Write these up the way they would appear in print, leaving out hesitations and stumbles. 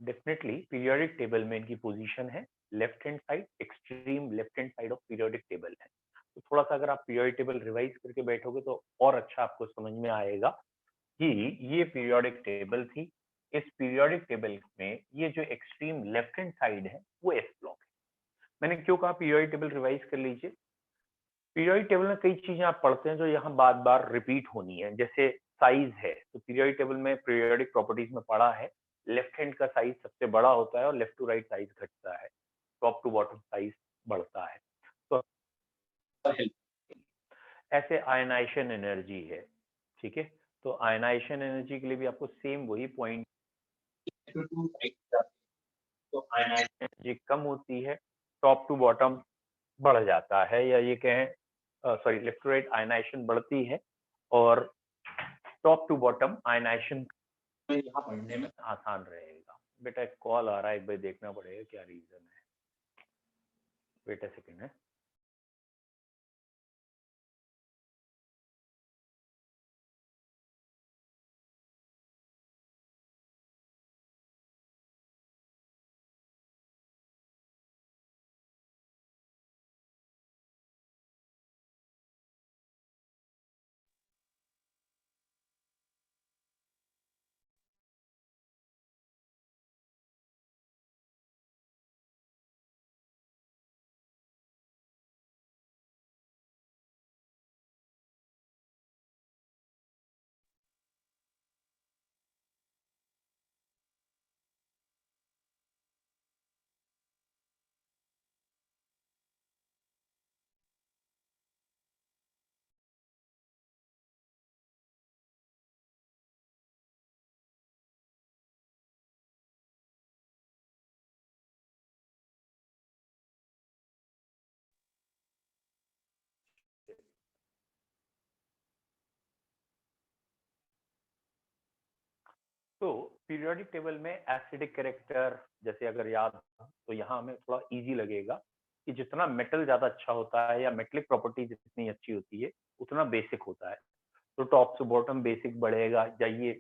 Definitely periodic table में इनकी position है left hand side, extreme left hand side of periodic table है। तो थोड़ा सा अगर आप पीरियोडिक टेबल रिवाइज करके बैठोगे तो और अच्छा आपको समझ में आएगा कि ये पीरियोडिक टेबल थी। इस पीरियोडिक टेबल में ये जो एक्सट्रीम लेफ्ट हैंड साइड है वो एस ब्लॉक है। मैंने क्यों कहा पीरियोडिक टेबल रिवाइज कर लीजिए। पीरियोडिक टेबल में कई चीजें आप पढ़ते हैं जो यहाँ बार बार रिपीट होनी है, जैसे साइज है। तो पीरियोडिक टेबल में पीरियोडिक प्रॉपर्टीज में पढ़ा है लेफ्ट हैंड का साइज सबसे बड़ा होता है और लेफ्ट टू राइट साइज घटता है, टॉप टू बॉटम साइज बढ़ता है। तो ऐसे आयनाइजेशन एनर्जी है, ठीक है। तो आयनाइजेशन एनर्जी के लिए भी आपको सेम वही पॉइंट, तो आयनाइजेशन एनर्जी कम होती है, टॉप टू बॉटम बढ़ जाता है, या ये कहें sorry left to right ionization बढ़ती है और टॉप टू बॉटम आयनाइजेशन यहाँ पढ़ने में आसान रहेगा। बेटा एक कॉल आ रहा है, एक बार देखना पड़ेगा क्या रीजन है। वेट अ सेकेंड है। तो पीरियोडिक टेबल में एसिडिक कैरेक्टर जैसे अगर याद हो, तो यहाँ हमें थोड़ा इजी लगेगा कि जितना मेटल ज्यादा अच्छा होता है या मेटलिक प्रॉपर्टी जितनी अच्छी होती है उतना बेसिक होता है। तो टॉप से बॉटम बेसिक बढ़ेगा, या ये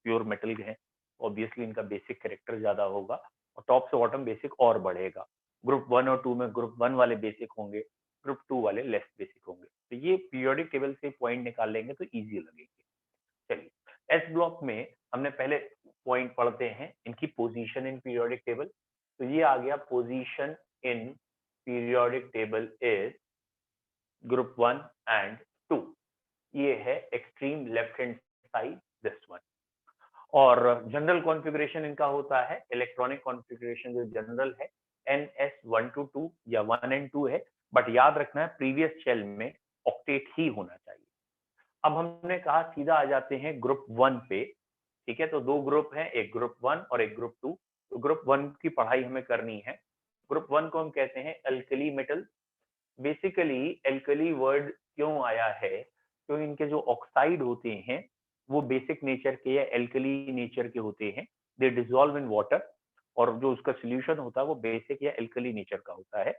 प्योर मेटल है, ऑब्वियसली इनका बेसिक कैरेक्टर ज्यादा होगा और टॉप से बॉटम बेसिक और बढ़ेगा। ग्रुप 1 और 2 में ग्रुप 1 वाले बेसिक होंगे, ग्रुप 2 वाले लेस बेसिक होंगे। तो ये पीरियोडिक टेबल से पॉइंट निकाल लेंगे तो इजी लगेंगे। चलिए एस ब्लॉक में हमने पहले पॉइंट पढ़ते हैं इनकी पोजीशन इन पीरियोडिक टेबल। तो ये आ गया position in periodic table is group 1 and 2। ये है extreme left hand side, this one. और जनरल कॉन्फ़िगरेशन इनका होता है, इलेक्ट्रॉनिक कॉन्फ़िगरेशन जो जनरल है NS1 to 2 या 1 and 2 है, बट याद रखना है प्रीवियस शेल में ऑक्टेट ही होना चाहिए। अब हमने कहा सीधा आ जाते हैं ग्रुप 1 पे, ठीक है। तो दो ग्रुप हैं, एक ग्रुप 1 और एक ग्रुप 2। तो ग्रुप 1 की पढ़ाई हमें करनी है। ग्रुप 1 को हम कहते हैं alkali metal. Basically alkali word क्यों आया है, क्योंकि इनके जो ऑक्साइड होते हैं वो बेसिक नेचर के या एल्कली नेचर के होते हैं, दे डिजोल्व इन वाटर, और जो उसका सोल्यूशन होता है वो बेसिक या एल्कली नेचर का होता है।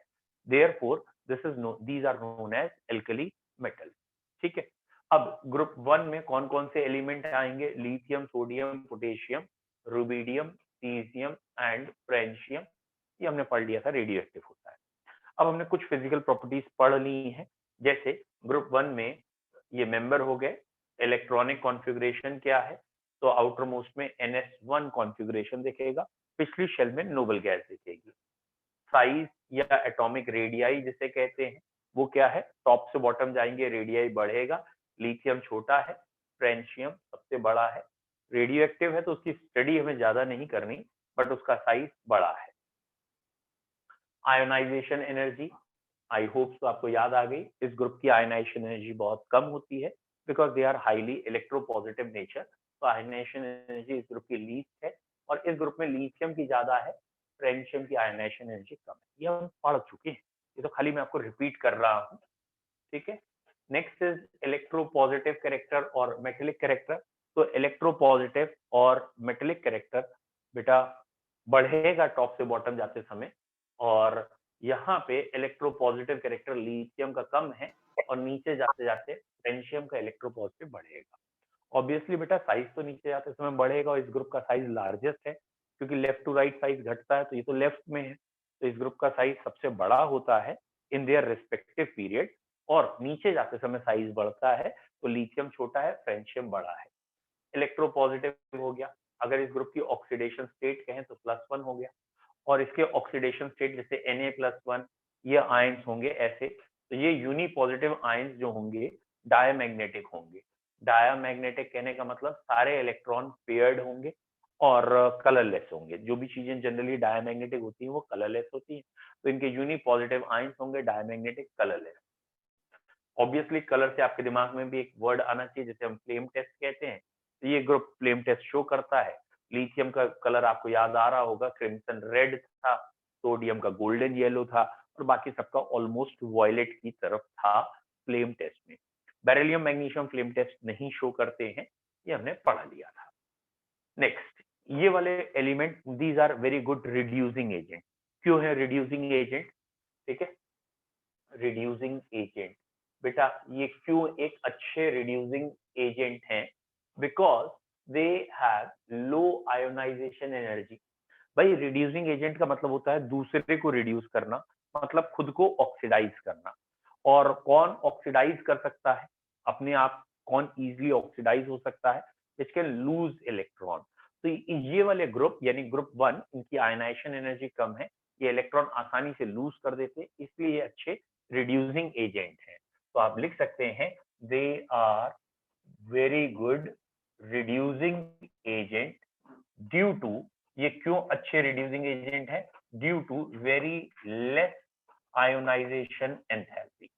Therefore this is no these are known as alkali metal, ठीक है। अब ग्रुप 1 में कौन कौन से एलिमेंट आएंगे, lithium, sodium, potassium, rubidium, caesium and francium. ये हमने पढ़ लिया था, रेडियो एक्टिव होता है। अब हमने कुछ फिजिकल प्रॉपर्टीज पढ़ ली हैं, जैसे ग्रुप 1 में ये मेंबर हो गए। इलेक्ट्रॉनिक कॉन्फ़िगरेशन क्या है, तो आउटर मोस्ट में NS1 कॉन्फ़िगरेशन दिखेगा, पिछली शेल में नोबल गैस दिखेगी। साइज या एटॉमिक रेडियाई जिसे कहते हैं वो क्या है, टॉप से बॉटम जाएंगे रेडियाई बढ़ेगा। लिथियम छोटा है, फ्रेंशियम सबसे बड़ा है। रेडियो एक्टिव है तो उसकी स्टडी हमें ज्यादा नहीं करनी, बट उसका साइज बड़ा है। आयोनाइजेशन एनर्जी, आई होप तो आपको याद आ गई, इस ग्रुप की आयनाइजेशन एनर्जी बहुत कम होती है because they are highly electropositive nature. तो आयनाइजेशन एनर्जी इस ग्रुप की लीस्ट है, और इस ग्रुप में लिथियम की ज्यादा है, फ्रेंशियम की आयनाइजेशन एनर्जी कम है। ये हम पढ़ चुके हैं, ये तो खाली मैं आपको रिपीट कर रहा हूँ, ठीक है। नेक्स्ट इज इलेक्ट्रोपॉजिटिव कैरेक्टर और मेटेलिक कैरेक्टर। तो इलेक्ट्रोपॉजिटिव और मेटेलिक कैरेक्टर बेटा बढ़ेगा टॉप से बॉटम जाते समय, और यहाँ पे इलेक्ट्रोपॉजिटिव कैरेक्टर लिथियम का कम है और नीचे जाते जाते फ्रेंशियम का इलेक्ट्रोपॉजिटिव बढ़ेगा। ऑब्वियसली बेटा साइज तो नीचे जाते समय बढ़ेगा और इस ग्रुप का साइज लार्जेस्ट है, क्योंकि लेफ्ट टू राइट साइज घटता है, तो ये तो लेफ्ट में है, तो इस ग्रुप का साइज सबसे बड़ा होता है इन देयर रिस्पेक्टिव पीरियड, और नीचे जाते समय साइज बढ़ता है, तो लिथियम छोटा है, फ्रेंशियम बड़ा है। इलेक्ट्रोपॉजिटिव हो गया, अगर इस ग्रुप की ऑक्सीडेशन स्टेट कहें तो +1 हो गया, और इसके ऑक्सीडेशन स्टेट जैसे Na+1, ये आयंस होंगे ऐसे, तो ये यूनिपॉजिटिव आयंस जो होंगे डायमैग्नेटिक होंगे। डायमैग्नेटिक कहने का मतलब सारे इलेक्ट्रॉन पेयर्ड होंगे और कलरलेस होंगे। जो भी चीजें जनरली डायमैग्नेटिक होती हैं वो कलरलेस होती हैं, तो इनके यूनिपॉजिटिव आयंस होंगे डायमैग्नेटिक कलरलेस। ऑब्वियसली कलर से आपके दिमाग में भी एक वर्ड आना चाहिए जिसे हम फ्लेम टेस्ट कहते हैं, तो ये ग्रुप फ्लेम टेस्ट शो करता है। लिथियम का कलर आपको याद आ रहा होगा, क्रिम्सन रेड था, सोडियम का गोल्डन येलो था, और बाकी सबका ऑलमोस्ट वॉयलेट की तरफ था फ्लेम टेस्ट में। बेरिलियम मैग्नीशियम फ्लेम टेस्ट नहीं शो करते हैं, ये हमने पढ़ा लिया था। नेक्स्ट, ये वाले element, these are very good reducing agent. क्यों है रिड्यूसिंग एजेंट? ठीक है, रिड्यूसिंग एजेंट, बेटा ये क्यों एक अच्छे रिड्यूसिंग एजेंट हैं? Because they have low ionization energy. भाई रिड्यूसिंग एजेंट का मतलब होता है दूसरे को रिड्यूस करना, मतलब खुद को ऑक्सीडाइज करना। और कौन ऑक्सीडाइज कर सकता है अपने आप? कौन इजीली ऑक्सीडाइज हो सकता है? Which can lose electron. तो ये वाले ग्रुप यानी ग्रुप 1, इनकी आयनाइजेशन एनर्जी कम है, ये इलेक्ट्रॉन आसानी से लूज कर देते, इसलिए ये अच्छे रिड्यूसिंग एजेंट हैं। तो आप लिख सकते हैं they are very good reducing agent due to, ये क्यों अच्छे रिड्यूसिंग एजेंट है? Due to very less ionization enthalpy.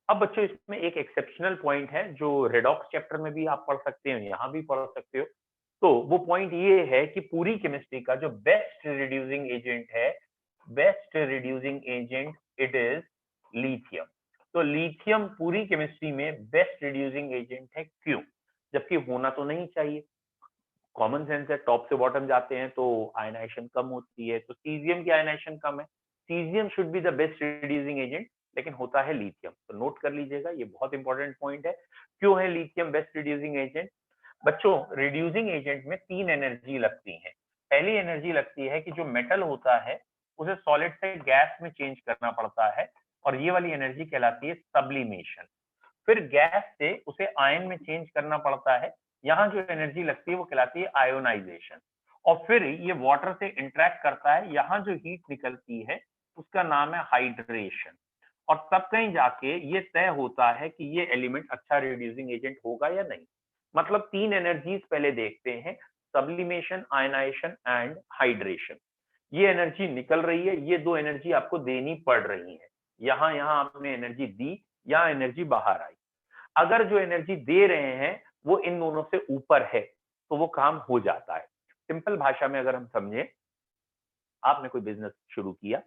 अब बच्चों इसमें एक एक्सेप्शनल पॉइंट है जो रेडॉक्स चैप्टर में भी आप पढ़ सकते हो, यहाँ भी पढ़ सकते हो। तो वो पॉइंट ये है कि पूरी केमिस्ट्री का जो बेस्ट रिड्यूसिंग एजेंट है, best reducing agent it is lithium. तो लिथियम पूरी केमिस्ट्री में बेस्ट रिड्यूसिंग एजेंट है। क्यों? जबकि होना तो नहीं चाहिए, कॉमन सेंस है, टॉप से बॉटम जाते हैं तो आयनाइजेशन कम होती है, तो सीजियम की आयनाइजेशन कम है, caesium should be the best reducing agent, लेकिन होता है लिथियम। तो नोट कर लीजिएगा, ये बहुत इंपॉर्टेंट पॉइंट है। क्यों है लिथियम बेस्ट रिड्यूसिंग एजेंट? बच्चों रिड्यूसिंग एजेंट में 3 एनर्जी लगती है। पहली एनर्जी लगती है कि जो मेटल होता है उसे सॉलिड से गैस में चेंज करना पड़ता है, और ये वाली एनर्जी कहलाती है सब्लिमेशन। फिर गैस से उसे आयन में चेंज करना पड़ता है, यहाँ जो एनर्जी लगती है वो कहलाती है आयोनाइजेशन। और फिर ये वाटर से इंटरेक्ट करता है, यहाँ जो हीट निकलती है उसका नाम है हाइड्रेशन। और तब कहीं जाके ये तय होता है कि ये एलिमेंट अच्छा रिड्यूसिंग एजेंट होगा या नहीं। मतलब 3 एनर्जीज पहले देखते हैं, सब्लिमेशन, आयनाइजेशन एंड हाइड्रेशन। ये एनर्जी निकल रही है, ये 2 एनर्जी आपको देनी पड़ रही है। यहाँ यहाँ आपने एनर्जी दी, यहाँ एनर्जी बाहर आई। अगर जो एनर्जी दे रहे हैं वो इन दोनों से ऊपर है तो वो काम हो जाता है। सिंपल भाषा में अगर हम समझें, आपने कोई बिजनेस शुरू किया,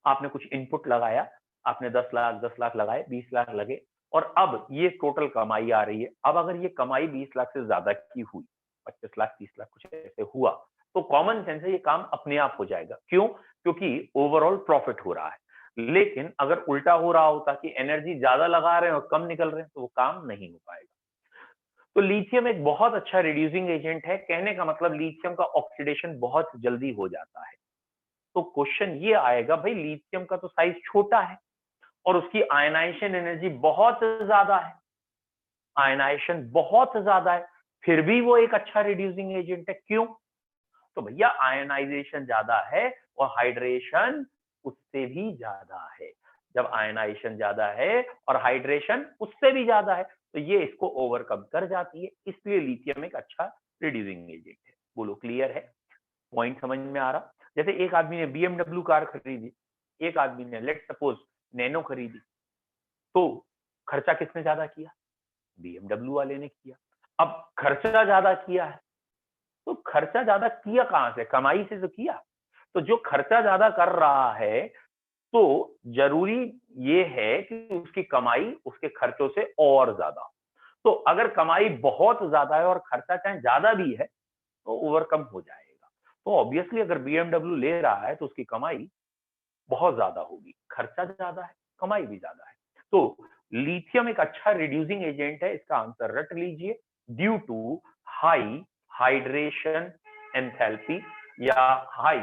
आपने कुछ इनपुट लगाया, आपने 10 लाख लगाए, 20 लाख लगे, और अब ये टोटल कमाई आ रही है। अब अगर ये कमाई 20 लाख से ज्यादा की हुई, 25 लाख, 30 लाख कुछ ऐसे हुआ, तो कॉमन सेंस है ये काम अपने आप हो जाएगा। क्यों? क्योंकि ओवरऑल प्रॉफिट हो रहा है। लेकिन अगर उल्टा हो रहा होता कि एनर्जी ज्यादा लगा रहे हैं और कम निकल रहे हैं, तो वो काम नहीं हो पाएगा। तो लिथियम एक बहुत अच्छा रिड्यूसिंग एजेंट है, कहने का मतलब लिथियम का ऑक्सीडेशन बहुत जल्दी हो जाता है। तो क्वेश्चन ये आएगा, भाई लिथियम का तो साइज छोटा है और उसकी आयनाइजेशन एनर्जी बहुत ज्यादा है, आयनाइजेशन बहुत ज्यादा है, फिर भी वो एक अच्छा रिड्यूसिंग एजेंट है। क्यों? तो भैया आयनाइजेशन ज्यादा है और हाइड्रेशन उससे भी ज्यादा है। जब आयनाइजेशन ज्यादा है और हाइड्रेशन उससे भी ज्यादा है, तो ये इसको ओवरकम कर जाती है, इसलिए लिथियम एक अच्छा रिड्यूसिंग एजेंट है। बोलो क्लियर है? पॉइंट समझ में आ रहा? जैसे एक आदमी ने BMW कार खरीदी, एक आदमी ने लेट सपोज नैनो खरीदी, तो खर्चा किसने ज्यादा किया? BMW वाले ने किया। अब खर्चा ज्यादा किया है, तो खर्चा ज्यादा किया कहां से? कमाई से तो किया। तो जो खर्चा ज्यादा कर रहा है, तो जरूरी ये है कि उसकी कमाई उसके खर्चों से और ज्यादा हो। तो अगर कमाई बहुत ज्यादा है और खर्चा चाहे ज्यादा भी है, तो ओवरकम हो जाएगा। तो ऑब्वियसली अगर BMW ले रहा है तो उसकी कमाई बहुत ज्यादा होगी, खर्चा ज्यादा है, कमाई भी ज्यादा है। तो लिथियम एक अच्छा रिड्यूसिंग एजेंट है, इसका आंसर रट लीजिए, due to high hydration enthalpy. या हाई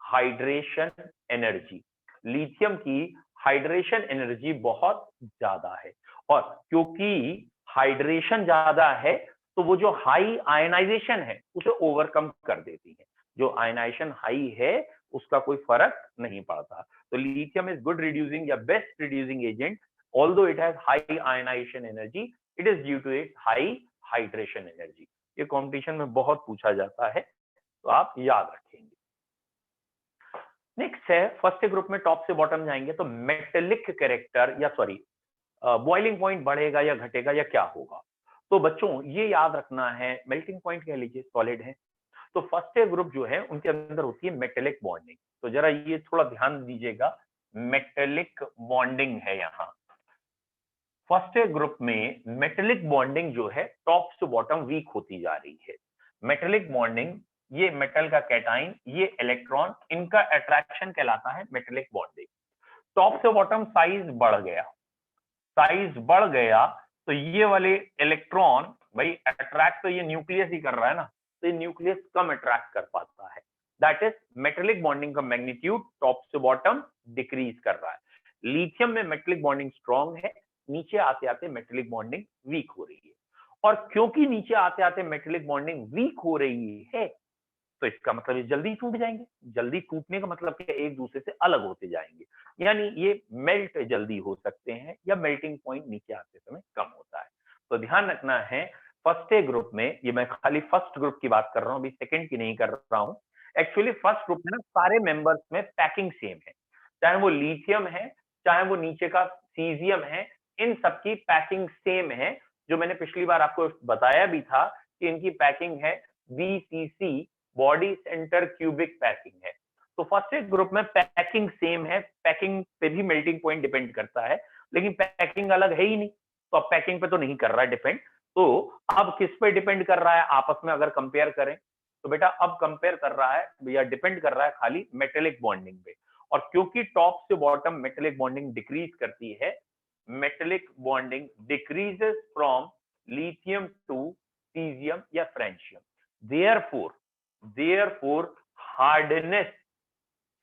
हाइड्रेशन एनर्जी। लिथियम की हाइड्रेशन एनर्जी बहुत ज्यादा है, और क्योंकि हाइड्रेशन ज्यादा है तो वो जो हाई आयनाइजेशन है उसे ओवरकम कर देती है। जो आयनाइजेशन हाई है उसका कोई फर्क नहीं पड़ता। तो लिथियम इज गुड रिड्यूसिंग या best reducing agent, although it has high ionization energy, it is due to it high hydration energy. ये कॉम्पिटिशन में बहुत पूछा जाता है, तो आप याद रखेंगे। नेक्स्ट है फर्स्ट ग्रुप में टॉप से बॉटम जाएंगे तो मेटेलिक कैरेक्टर या सॉरी बॉइलिंग पॉइंट बढ़ेगा या घटेगा या क्या होगा। तो बच्चों ये याद रखना है, मेल्टिंग पॉइंट कह लीजिए सॉलिड है, तो फर्स्ट ग्रुप जो है उनके अंदर होती है मेटेलिक बॉन्डिंग। तो जरा ये थोड़ा ध्यान दीजिएगा, मेटेलिक बॉन्डिंग है यहाँ। फर्स्ट ग्रुप में मेटेलिक बॉन्डिंग जो है टॉप टू बॉटम वीक होती जा रही है। मेटेलिक बॉन्डिंग, ये मेटल का कैटाइन, ये इलेक्ट्रॉन, इनका अट्रैक्शन कहलाता है मेटेलिक बॉन्डिंग। टॉप से बॉटम साइज बढ़ गया, साइज बढ़ गया तो ये वाले इलेक्ट्रॉन भाई अट्रैक्ट तो ये न्यूक्लियस ही कर रहा है ना, तो ये न्यूक्लियस कम अट्रैक्ट कर पाता है। दैट इज मेटेलिक बॉन्डिंग का मैग्नीट्यूड टॉप से बॉटम डिक्रीज कर रहा है। लिथियम में मेटेलिक बॉन्डिंग स्ट्रॉन्ग है, नीचे आते आते मेटेलिक बॉन्डिंग वीक हो रही है। और क्योंकि नीचे आते आते मेटेलिक बॉन्डिंग वीक हो रही है तो इसका मतलब ये जल्दी टूट जाएंगे। जल्दी टूटने का मतलब क्या, एक दूसरे से अलग होते जाएंगे, यानी ये मेल्ट जल्दी हो सकते हैं या मेल्टिंग पॉइंट नीचे आते समय कम होता है। तो ध्यान रखना है फर्स्ट ग्रुप में, ये मैं खाली फर्स्ट ग्रुप की बात कर रहा हूं, अभी सेकंड की नहीं कर रहा हूं। एक्चुअली फर्स्ट ग्रुप में ना सारे मेंबर्स में पैकिंग सेम है, चाहे वो लिथियम है चाहे वो नीचे का सीजियम है, इन सबकी पैकिंग सेम है। जो मैंने पिछली बार आपको बताया भी था कि इनकी पैकिंग है BCC, body centre cubic packing है। तो फर्स्ट ग्रुप में पैकिंग सेम है, पैकिंग पे भी मेल्टिंग पॉइंट डिपेंड करता है, लेकिन पैकिंग अलग है ही नहीं, तो अब पैकिंग पे तो नहीं कर रहा है डिपेंड। तो अब किस पे डिपेंड कर रहा है आपस में अगर कंपेयर करें, तो बेटा अब कंपेयर कर रहा है या डिपेंड कर रहा है खाली मेटेलिक बॉन्डिंग पे। और क्योंकि टॉप से बॉटम मेटेलिक बॉन्डिंग डिक्रीज करती है, metallic bonding decreases from lithium to caesium या फ्रेंशियम। देयरफॉर हार्डनेस,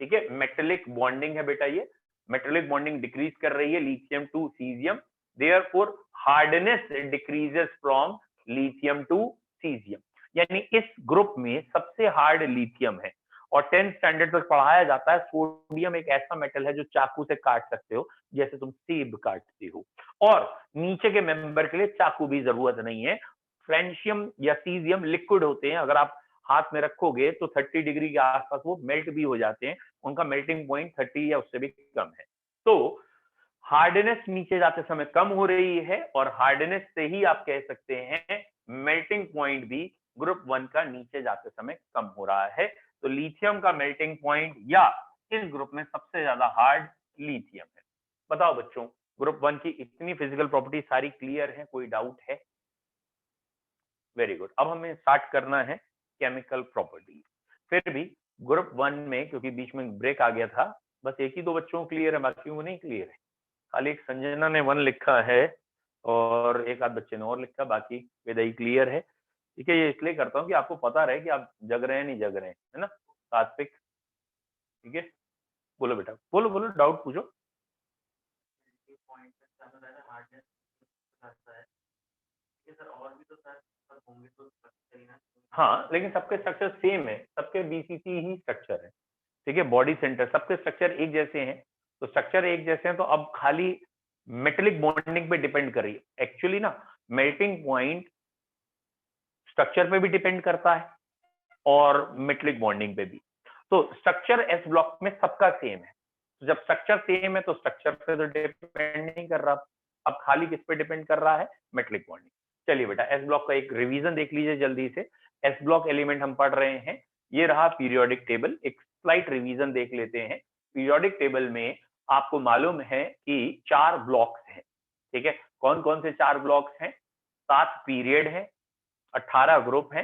ठीक है, मेटेलिक बॉन्डिंग है बेटा, ये मेटेलिक बॉन्डिंग डिक्रीज कर रही है lithium to caesium, therefore hardness decreases from lithium to caesium. यानी इस ग्रुप में सबसे हार्ड लिथियम है। और 10th स्टैंडर्ड तक पढ़ाया जाता है सोडियम एक ऐसा मेटल है जो चाकू से काट सकते हो, जैसे तुम सेब काटते हो, और नीचे के मेंबर के लिए चाकू भी जरूरत नहीं है। फ्रेंशियम या सीजियम लिक्विड होते हैं, अगर आप हाथ में रखोगे तो 30 डिग्री के आसपास वो मेल्ट भी हो जाते हैं, उनका मेल्टिंग पॉइंट 30 या उससे भी कम है। तो हार्डनेस नीचे जाते समय कम हो रही है, और हार्डनेस से ही आप कह सकते हैं मेल्टिंग पॉइंट भी ग्रुप 1 का नीचे जाते समय कम हो रहा है। तो लिथियम का मेल्टिंग पॉइंट या इस ग्रुप में सबसे ज्यादा हार्ड लिथियम है। बताओ बच्चों, ग्रुप 1 की इतनी फिजिकल प्रॉपर्टी सारी क्लियर है, कोई डाउट है? Very good. अब हमें स्टार्ट करना है केमिकल प्रॉपर्टी। फिर भी ग्रुप 1 में क्योंकि बीच में ब्रेक आ गया था, बस एक ही दो बच्चों को क्लियर है, बाकी को नहीं क्लियर है। खाली एक संजना ने 1 लिखा है और एक आध बच्चे ने और लिखा, बाकी वेदाई क्लियर है। ठीक है, ये इसलिए करता हूँ कि आपको पता रहे कि आप जग रहे हैं नहीं जग रहे हैं, है ना। सात्विक, ठीक है, बोलो बेटा, बोलो बोलो, डाउट पूछो। हाँ, लेकिन सबके स्ट्रक्चर सेम है, सबके BCC ही स्ट्रक्चर है, ठीक है, बॉडी सेंटर सबके स्ट्रक्चर एक जैसे हैं। तो स्ट्रक्चर एक जैसे हैं तो अब खाली मेटेलिक बॉन्डिंग पे डिपेंड कर रही है। एक्चुअली ना मेल्टिंग पॉइंट स्ट्रक्चर पे भी डिपेंड करता है और मेटेलिक बॉन्डिंग पे भी। तो स्ट्रक्चर एस ब्लॉक में सबका सेम है, तो जब स्ट्रक्चर सेम है तो स्ट्रक्चर पे तो डिपेंड नहीं कर रहा, अब खाली किस पे डिपेंड कर रहा है, मेटेलिक बॉन्डिंग। चलिए बेटा, एस ब्लॉक का एक रिवीजन देख लीजिए जल्दी से। एस ब्लॉक एलिमेंट हम पढ़ रहे हैं, ये रहा पीरियोडिक टेबल, एक स्लाइट रिवीजन देख लेते हैं। पीरियोडिक टेबल में आपको मालूम है कि 4 ब्लॉक्स हैं, ठीक है। कौन कौन से 4 ब्लॉक्स हैं? 7 पीरियड है, 18 ग्रुप है,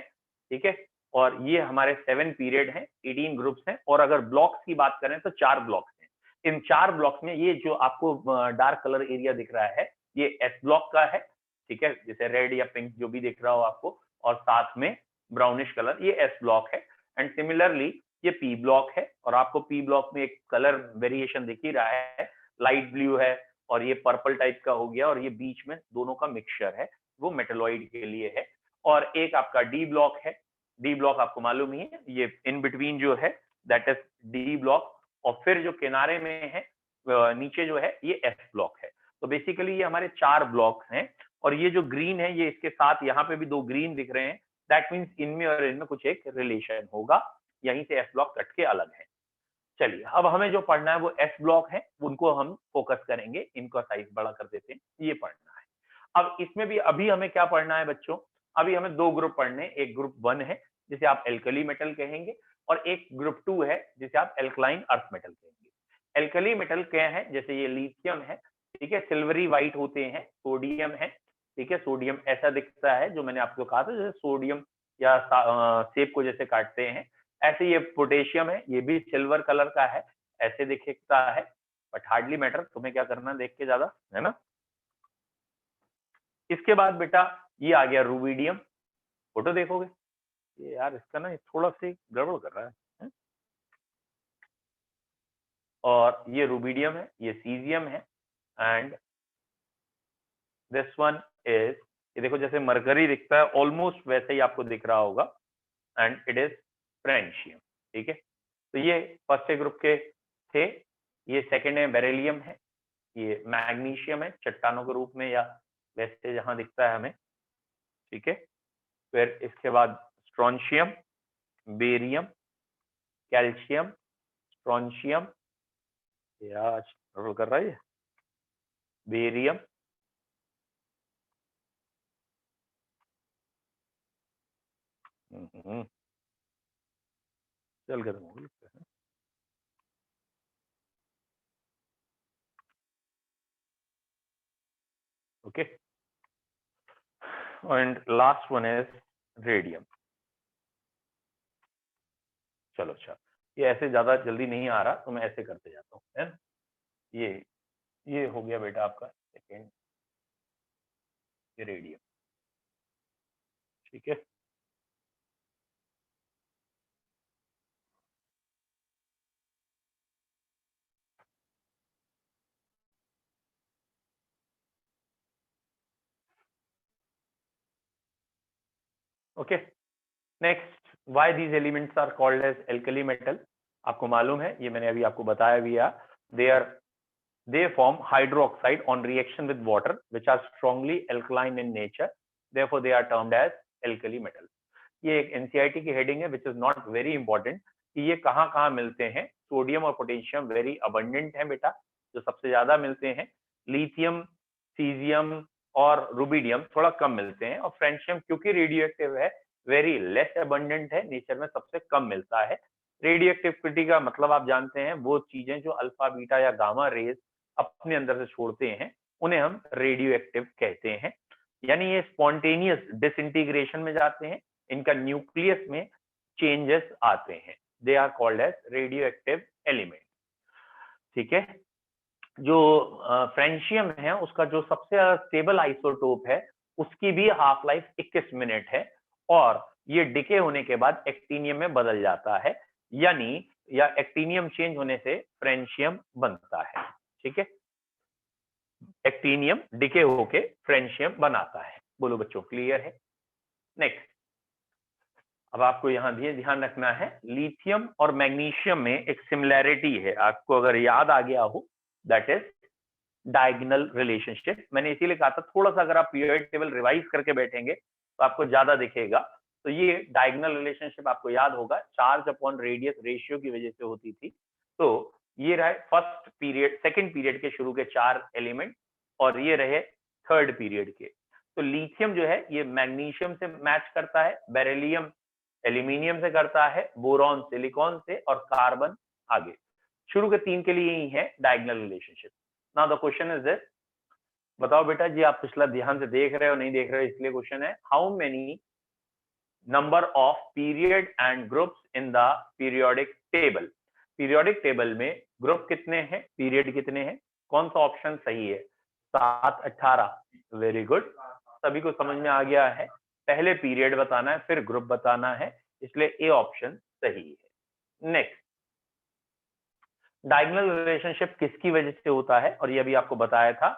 ठीक है, और ये हमारे 7 पीरियड हैं, 18 ग्रुप्स हैं। और अगर ब्लॉक्स की बात करें तो 4 ब्लॉक्स हैं। इन 4 ब्लॉक्स में ये जो आपको डार्क कलर एरिया दिख रहा है, ये एस ब्लॉक का है, ठीक है, जैसे रेड या पिंक जो भी दिख रहा हो आपको, और साथ में ब्राउनिश कलर, ये एस ब्लॉक है। एंड सिमिलरली ये पी ब्लॉक है और आपको पी ब्लॉक में एक कलर वेरिएशन दिख ही रहा है, लाइट ब्लू है और ये पर्पल टाइप का हो गया और ये बीच में दोनों का मिक्सचर है, वो मेटलॉइड के लिए है। और एक आपका डी ब्लॉक है, डी ब्लॉक आपको मालूम ही है, ये इन बिटवीन जो है दैट इज डी ब्लॉक, और फिर जो किनारे में है नीचे जो है ये एफ ब्लॉक है। तो बेसिकली ये हमारे 4 ब्लॉक हैं और ये जो ग्रीन है ये इसके साथ यहाँ पे भी 2 ग्रीन दिख रहे हैं, दैट मीन्स इनमें और इनमें कुछ एक रिलेशन होगा, यहीं से एफ ब्लॉक कट के अलग है। चलिए अब हमें जो पढ़ना है वो एस ब्लॉक है, उनको हम फोकस करेंगे, इनका साइज बड़ा कर देते हैं, ये पढ़ना है। अब इसमें भी अभी हमें क्या पढ़ना है बच्चों, अभी हमें 2 ग्रुप पढ़ने, एक ग्रुप 1 है जिसे आप एल्कली मेटल कहेंगे और एक ग्रुप 2 है जिसे आप एल्कलाइन अर्थ मेटल कहेंगे। एल्कली मेटल क्या है, जैसे ये लिथियम है, ठीक है, सिल्वरी व्हाइट होते हैं, सोडियम है, ठीक है, सोडियम ऐसा दिखता है जो मैंने आपको कहा था, जैसे सोडियम या सेब को जैसे काटते हैं, ऐसे ये पोटेशियम है, ये भी सिल्वर कलर का है, ऐसे दिखता है, बट हार्डली मैटर, तुम्हें क्या करना देख के ज्यादा, है ना। इसके बाद बेटा ये आ गया रूबिडियम, फोटो देखोगे ये यार इसका ना थोड़ा सी गड़बड़ कर रहा है? और ये रूबिडियम है, ये सीजियम है, एंड दिस वन इज, ये देखो जैसे मरकरी दिखता है ऑलमोस्ट वैसे ही आपको दिख रहा होगा, एंड इट इज फ्रेंशियम, ठीक है। तो ये फर्स्ट ग्रुप के थे, ये सेकेंड है बेरिलियम है, ये मैग्नीशियम है चट्टानों के रूप में या वैसे जहां दिखता है हमें, ठीक है। फिर इसके बाद स्ट्रोंशियम, बेरियम, कैल्शियम, स्ट्रोंशियम, ये आज रोल कर रहा है, बेरियम, चल खत्म हो गई, okay. And last one is radium. चलो अच्छा, ये ऐसे ज्यादा जल्दी नहीं आ रहा तो मैं ऐसे करते जाता हूँ, है ना। ये हो गया बेटा आपका सेकेंड, ये रेडियम, ठीक है। Okay, next, why these elements are called as alkali metal. आपको मालूम है, ये मैंने अभी आपको बताया भी है, they are they form hydroxide on reaction with water which are strongly alkaline in nature, therefore they are termed as alkali metal। ये एक एनसीईआरटी की हेडिंग है, which is not very important कि ये कहाँ कहाँ मिलते हैं। सोडियम और पोटेशियम वेरी अबंडेंट है बेटा, जो सबसे ज्यादा मिलते हैं, लिथियम, सीजियम और रुबिडियम थोड़ा कम मिलते हैं, और फ्रेंशियम क्योंकि रेडियो एक्टिव है वेरी लेस अबंडेंट है, नेचर में सबसे कम मिलता है। रेडियो एक्टिविटी का मतलब आप जानते हैं, वो चीजें जो अल्फा बीटा या गामा रेज अपने अंदर से छोड़ते हैं उन्हें हम रेडियो एक्टिव कहते हैं, यानी ये स्पॉन्टेनियस डिसइंटीग्रेशन में जाते हैं, इनका न्यूक्लियस में चेंजेस आते हैं, they are called as radioactive element, ठीक है। जो फ्रेंशियम है उसका जो सबसे स्टेबल आइसोटोप है उसकी भी हाफ लाइफ 21 मिनट है, और ये डिके होने के बाद एक्टिनियम में बदल जाता है, यानी या एक्टिनियम चेंज होने से फ्रेंशियम बनता है, ठीक है। एक्टिनियम डिके होके फ्रेंशियम बनाता है। बोलो बच्चों क्लियर है। नेक्स्ट, अब आपको यहाँ भी ध्यान रखना है, लिथियम और मैग्नीशियम में एक सिमिलैरिटी है, आपको अगर याद आ गया हो, दैट इज डायगोनल रिलेशनशिप। मैंने इसीलिए कहा था थोड़ा सा अगर आप पीरियोडिक टेबल रिवाइज करके बैठेंगे तो आपको ज्यादा दिखेगा। तो ये डायगोनल रिलेशनशिप आपको याद होगा, चार्ज अपॉन रेडियस रेशियो की वजह से होती थी। तो ये रहे फर्स्ट पीरियड, सेकंड पीरियड के शुरू के 4 एलिमेंट, और ये रहे थर्ड पीरियड के। तो लिथियम जो है ये मैग्नीशियम से मैच करता है, बेरिलियम एल्यूमिनियम से करता है, बोरॉन सिलिकॉन से, और कार्बन आगे। शुरू के 3 के लिए ही है diagonal relationship. Now the question is this, बताओ बेटा जी, आप पिछला ध्यान से देख रहे हो नहीं देख रहे हो इसलिए क्वेश्चन है, how many number of period and groups in the periodic table. Periodic table में ग्रुप कितने हैं, पीरियड कितने हैं, कौन सा ऑप्शन सही है? 7, 18। वेरी गुड, सभी को समझ में आ गया है। पहले पीरियड बताना है फिर ग्रुप बताना है, इसलिए ए ऑप्शन सही है। नेक्स्ट, डायगोनल रिलेशनशिप किसकी वजह से होता है, और ये अभी आपको बताया था।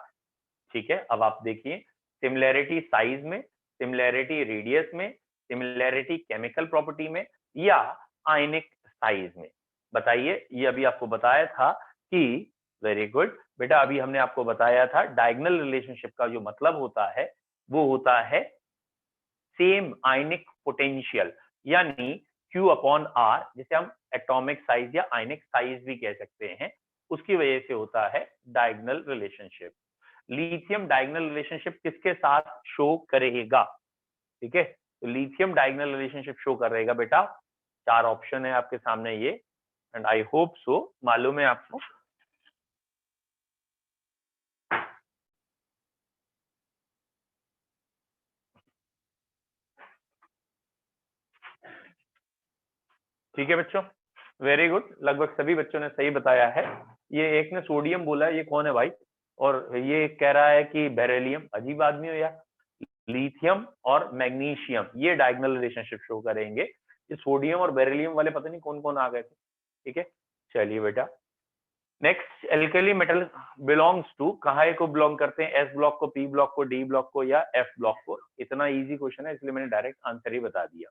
ठीक है, अब आप देखिए, सिमिलैरिटी साइज में, सिमिलैरिटी रेडियस में, सिमिलैरिटी केमिकल प्रॉपर्टी में, या आयनिक साइज में। बताइए, ये अभी आपको बताया था कि, वेरी गुड बेटा, अभी हमने आपको बताया था डायगोनल रिलेशनशिप का जो मतलब होता है वो होता है सेम आयनिक पोटेंशियल, यानी Q अपॉन R, जिसे हम एटॉमिक साइज या आयनिक साइज भी कह सकते हैं, उसकी वजह से होता है diagonal relationship. Lithium diagonal relationship किसके साथ शो करेगा? ठीक है, तो लिथियम डायगोनल रिलेशनशिप शो करेगा बेटा, 4 ऑप्शन है आपके सामने ये, एंड आई होप सो मालूम है आपको। ठीक है बच्चों, वेरी गुड, लगभग सभी बच्चों ने सही बताया है। ये एक ने सोडियम बोला है, ये कौन है भाई? और ये कह रहा है कि बेरिलियम, अजीब आदमी हो यार। लिथियम और मैग्नीशियम ये डायगोनल रिलेशनशिप शो करेंगे। ये सोडियम और बेरिलियम वाले पता नहीं कौन कौन आ गए थे। ठीक है, चलिए बेटा, next, alkali metal belongs to, कहा को बिलोंग करते हैं? एस ब्लॉक को, पी ब्लॉक को, डी ब्लॉक को, या एफ ब्लॉक को? इतना इजी क्वेश्चन है, इसलिए मैंने डायरेक्ट आंसर ही बता दिया।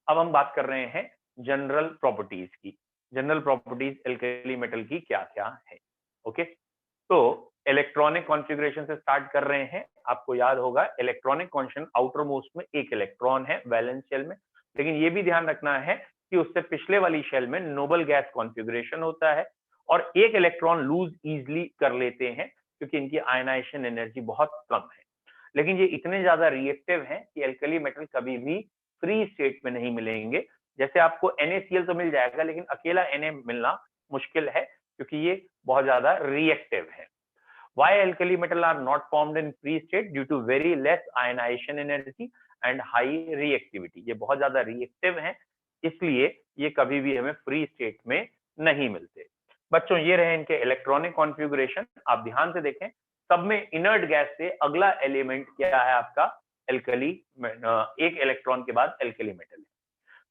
अब हम बात कर रहे हैं जनरल प्रॉपर्टीज की। जनरल प्रॉपर्टीज एल्कली मेटल की क्या क्या है? ओके, तो इलेक्ट्रॉनिक कॉन्फ़िगरेशन से स्टार्ट कर रहे हैं। आपको याद होगा इलेक्ट्रॉनिक कॉन्स्टेंट आउटर मोस्ट में एक इलेक्ट्रॉन है वैलेंस शेल में, लेकिन ये भी ध्यान रखना है कि उससे पिछले वाली शेल में नोबल गैस कॉन्फ़िगरेशन होता है, और एक इलेक्ट्रॉन लूज इजिली कर लेते हैं क्योंकि इनकी आयनाइजेशन एनर्जी बहुत कम है। लेकिन ये इतने ज्यादा रिएक्टिव हैं कि एल्कली मेटल कभी भी फ्री स्टेट में नहीं मिलेंगे। जैसे आपको NaCl तो मिल जाएगा, लेकिन अकेला Na मिलना मुश्किल है क्योंकि ये बहुत ज्यादा रिएक्टिव है। Why alkali metal are not formed in free state? Due to very less ionization energy and high reactivity. ये बहुत ज्यादा रिएक्टिव हैं, इसलिए ये कभी भी हमें फ्री स्टेट में नहीं मिलते। बच्चों, ये रहे इनके इलेक्ट्रॉनिक कॉन्फ़िगरेशन। आप ध्यान से देखें, सब में इनर्ट गैस से अगला एलिमेंट क्या है आपका? एल्कली, एक इलेक्ट्रॉन के बाद एल्कली मेटल।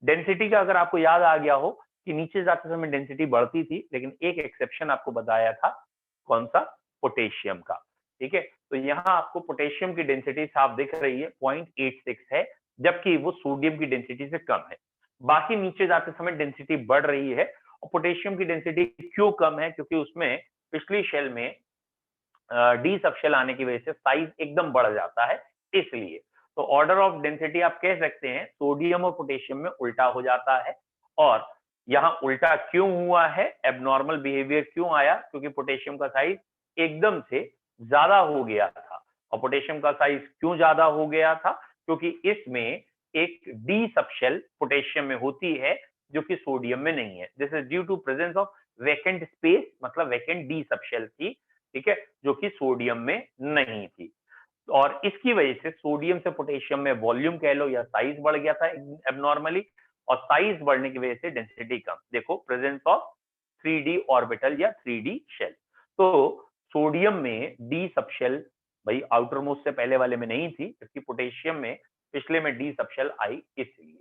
डेंसिटी का अगर आपको याद आ गया हो कि नीचे जाते समय डेंसिटी बढ़ती थी, लेकिन एक एक्सेप्शन आपको बताया था, कौन सा? पोटेशियम का। ठीक है, तो यहाँ आपको पोटेशियम की डेंसिटी साफ दिख रही है, 0.86 है, जबकि वो सोडियम की डेंसिटी से कम है। बाकी नीचे जाते समय डेंसिटी बढ़ रही है, और पोटेशियम की डेंसिटी क्यों कम है? क्योंकि उसमें पिछली शेल में डी सबशेल आने की वजह से साइज एकदम बढ़ जाता है, इसलिए। तो ऑर्डर ऑफ डेंसिटी आप कह सकते हैं सोडियम और पोटेशियम में उल्टा हो जाता है। और यहाँ उल्टा क्यों हुआ है, एबनॉर्मल बिहेवियर क्यों आया? क्योंकि पोटेशियम का साइज एकदम से ज्यादा हो गया था। और पोटेशियम का साइज क्यों ज्यादा हो गया था? क्योंकि इसमें एक डी सबशेल पोटेशियम में होती है जो कि सोडियम में नहीं है। This is due to presence of vacant space, मतलब वैकेंट डी सबशेल थी, ठीक है, जो कि सोडियम में नहीं थी। और इसकी वजह से सोडियम से पोटेशियम में वॉल्यूम कह लो या साइज बढ़ गया था एबनॉर्मली, और साइज बढ़ने की वजह से डेंसिटी कम। देखो, प्रेजेंस ऑफ 3D ऑर्बिटल या 3D शेल। तो सोडियम में डी सबशेल भाई आउटर मोस्ट से पहले वाले में नहीं थी, जबकि पोटेशियम में पिछले में डी सबशेल आई, इसलिए।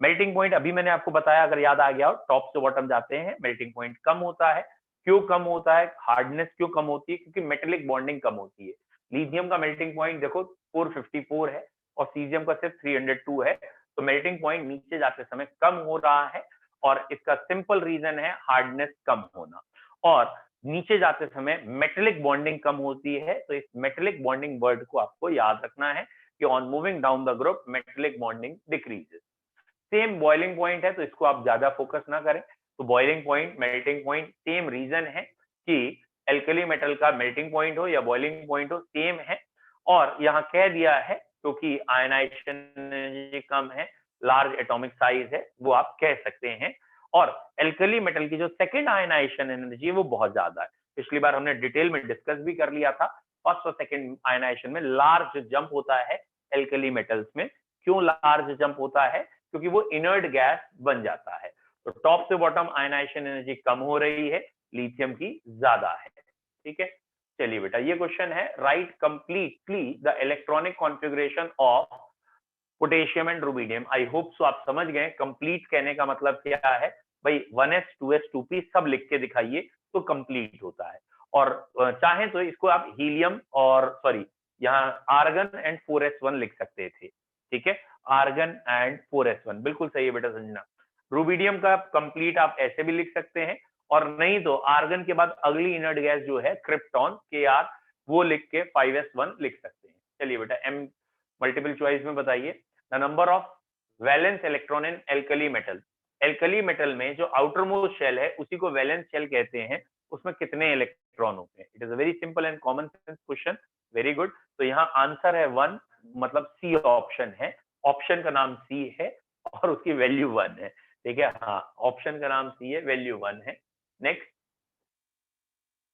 मेल्टिंग पॉइंट अभी मैंने आपको बताया, अगर याद आ गया हो, टॉप से बॉटम जाते हैं, मेल्टिंग पॉइंट कम होता है। क्यों कम होता है? हार्डनेस क्यों कम होती है? क्योंकि मेटेलिक बॉन्डिंग कम होती है। लिथियम का मेल्टिंग पॉइंट देखो 454 है, और सीजियम का सिर्फ 302 है, तो मेल्टिंग पॉइंट नीचे जाते समय कम हो रहा है, और इसका सिंपल रीजन है हार्डनेस कम होना। और नीचे जाते समय मेटेलिक बॉन्डिंग कम होती है, तो इस मेटेलिक बॉन्डिंग वर्ड को आपको याद रखना है कि on moving down the group metallic bonding decreases. Same boiling point है, तो इसको आप ज्यादा फोकस ना करें। तो boiling point, melting point same reason है कि एल्कली मेटल का मेल्टिंग पॉइंट हो या बॉइलिंग पॉइंट हो, सेम है। और यहाँ कह दिया है क्योंकि आयनाइजेशन कम है, लार्ज एटॉमिक साइज है, वो आप कह सकते हैं। और एल्कली मेटल की जो सेकेंड आयनाइजेशन एनर्जी है वो बहुत ज्यादा है। पिछली बार हमने डिटेल में डिस्कस भी कर लिया था, फर्स्ट और सेकेंड आयनाइजेशन में लार्ज जंप होता है एल्कली मेटल्स में। क्यों लार्ज जंप होता है? क्योंकि वो इनर्ट गैस बन जाता है। तो टॉप से बॉटम आयनाइजेशन एनर्जी कम हो रही है, लिथियम की ज्यादा है। ठीक है, चलिए बेटा, ये क्वेश्चन है, right completely the electronic configuration of potassium and rubidium. I hope सो आप समझ गए कंप्लीट कहने का मतलब क्या है। भाई 1s 2s 2p सब लिख के दिखाइए तो कंप्लीट होता है। और चाहे तो इसको आप हीलियम और सॉरी यहाँ आर्गन एंड 4s1 लिख सकते थे, ठीक है, आर्गन एंड 4s1 बिल्कुल सही है बेटा संजना। रूबिडियम का कंप्लीट आप ऐसे भी लिख सकते हैं, और नहीं तो आर्गन के बाद अगली इनर्ट गैस जो है क्रिप्टॉन Kr, वो लिख के 5s1 लिख सकते हैं। चलिए बेटा एम मल्टीपल चॉइस में बताइए, the number of valence electron in alkali metal. Alkali metal में जो आउटर मोस्ट शेल है उसी को वैलेंस शेल कहते हैं, उसमें कितने इलेक्ट्रॉन होते हैं? It is a very simple and common sense question, very good. तो यहाँ आंसर है 1, मतलब सी ऑप्शन है, ऑप्शन का नाम सी है और उसकी वैल्यू 1 है, ठीक है, हाँ ऑप्शन का नाम सी है, वैल्यू 1 है। Next,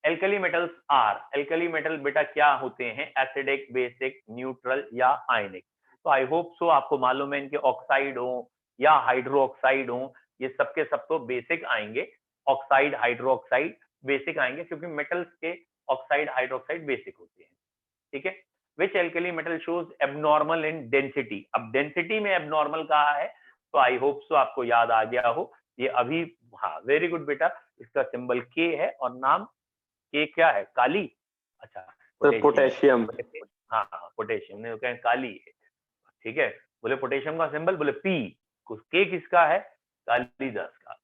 alkali metals are, alkali metal बेटा क्या होते हैं? एसिडिक, बेसिक, न्यूट्रल या आयनिक। तो आई होप सो आपको मालूम है इनके ऑक्साइड हो या हाइड्रो ऑक्साइड हो, ये सबके सब तो बेसिक आएंगे, ऑक्साइड हाइड्रो ऑक्साइड बेसिक आएंगे, क्योंकि मेटल्स के ऑक्साइड हाइड्रोक्साइड बेसिक होते हैं, ठीक है। Which alkali metal shows abnormal in density, अब डेंसिटी में एबनॉर्मल कहा है, तो आई होप सो आपको याद आ गया हो ये अभी, हाँ वेरी गुड बेटा, इसका सिंबल के है और नाम के क्या है? काली, अच्छा पोटेशियम, हाँ हाँ पोटेशियम, नहीं कहें काली है, ठीक है, बोले पोटेशियम का सिंबल, बोले पी, के किसका है? कालीदास का।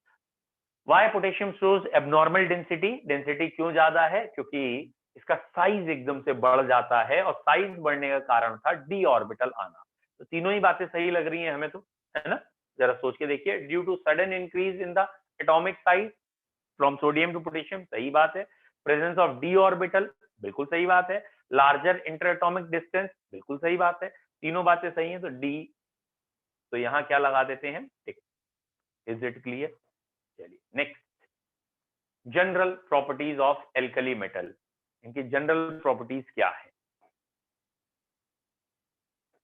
Why potassium shows abnormal density, density क्यों ज्यादा है? क्योंकि इसका साइज एकदम से बढ़ जाता है, और साइज बढ़ने का कारण था डी ऑर्बिटल आना। तो तीनों ही बातें सही लग रही हैं हमें तो, है ना? जरा सोच के देखिए, due to sudden increase in the atomic size from sodium to potassium, सही बात है। प्रेजेंस ऑफ डी ऑर्बिटल, बिल्कुल सही बात है। लार्जर इंटरएटॉमिक डिस्टेंस, बिल्कुल सही बात है। तीनों बातें सही हैं, तो डी, तो यहाँ क्या लगा देते हैं? टिक। Is it clear? चलिए next, general properties of alkali metal, इनकी जनरल प्रॉपर्टीज क्या है